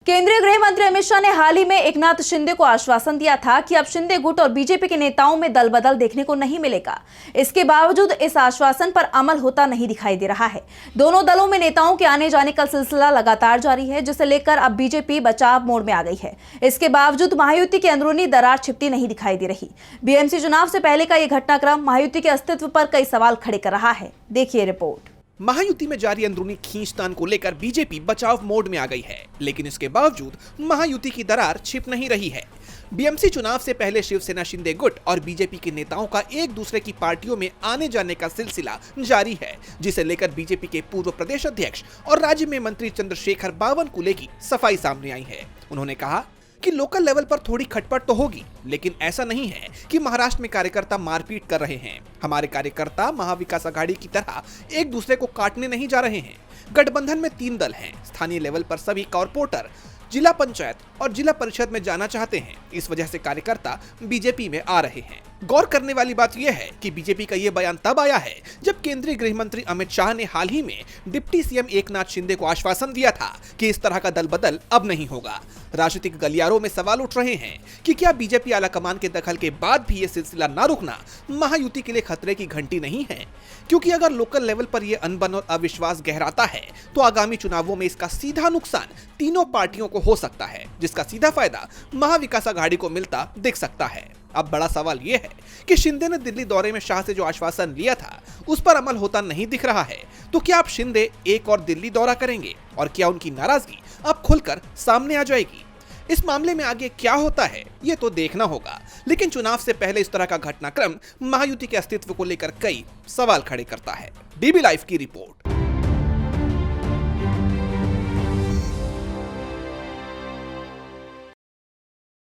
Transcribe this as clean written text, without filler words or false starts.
केंद्रीय गृह मंत्री अमित शाह ने हाल ही में एकनाथ शिंदे को आश्वासन दिया था कि अब शिंदे गुट और बीजेपी के नेताओं में दल बदल देखने को नहीं मिलेगा। इसके बावजूद इस आश्वासन पर अमल होता नहीं दिखाई दे रहा है। दोनों दलों में नेताओं के आने जाने का सिलसिला लगातार जारी है, जिसे लेकर अब बीजेपी बचाव मोड में आ गई है। इसके बावजूद महायुति की अंदरूनी दरार छिपती नहीं दिखाई दे रही। बीएमसी चुनाव से पहले का यह घटनाक्रम महायुति के अस्तित्व पर कई सवाल खड़े कर रहा है। देखिए रिपोर्ट। महायुति में जारी अंदरूनी खींचतान को लेकर बीजेपी बचाव मोड में आ गई है, लेकिन इसके बावजूद महायुति की दरार छिप नहीं रही है। बीएमसी चुनाव से पहले शिवसेना शिंदे गुट और बीजेपी के नेताओं का एक दूसरे की पार्टियों में आने जाने का सिलसिला जारी है, जिसे लेकर बीजेपी के पूर्व प्रदेश अध्यक्ष और राज्य में मंत्री चंद्रशेखर बावनकुले की सफाई सामने आई है। उन्होंने कहा कि लोकल लेवल पर थोड़ी खटपट तो होगी, लेकिन ऐसा नहीं है कि महाराष्ट्र में कार्यकर्ता मारपीट कर रहे हैं। हमारे कार्यकर्ता महाविकास आघाड़ी की तरह एक दूसरे को काटने नहीं जा रहे हैं। गठबंधन में 3 दल हैं। स्थानीय लेवल पर सभी कॉर्पोरेटर जिला पंचायत और जिला परिषद में जाना चाहते हैं। इस वजह से कार्यकर्ता बीजेपी में आ रहे हैं। गौर करने वाली बात यह है कि बीजेपी का यह बयान तब आया है जब केंद्रीय गृह मंत्री अमित शाह ने हाल ही में डिप्टी सीएम एकनाथ शिंदे को आश्वासन दिया था कि इस तरह का दल बदल अब नहीं होगा। राजनीतिक गलियारों में सवाल उठ रहे हैं कि क्या बीजेपी आलाकमान के दखल के बाद भी ये सिलसिला ना रुकना महायुति के लिए खतरे की घंटी नहीं है? क्योंकि अगर लोकल लेवल पर यह अनबन और अविश्वास गहराता है तो आगामी चुनावों में इसका सीधा नुकसान तीनों पार्टियों को हो सकता है, जिसका सीधा फायदा महाविकास आघाड़ी को मिलता दिख सकता है। अब बड़ा सवाल यह है कि शिंदे ने दिल्ली दौरे में शाह से जो आश्वासन लिया था उस पर अमल होता नहीं दिख रहा है। तो क्या अब शिंदे एक और दिल्ली दौरा करेंगे और क्या उनकी नाराजगी अब खुलकर सामने आ जाएगी? इस मामले में आगे क्या होता है ये तो देखना होगा, लेकिन चुनाव से पहले इस तरह का घटनाक्रम महायुति के अस्तित्व को लेकर कई सवाल खड़े करता है। डीबी लाइव की रिपोर्ट।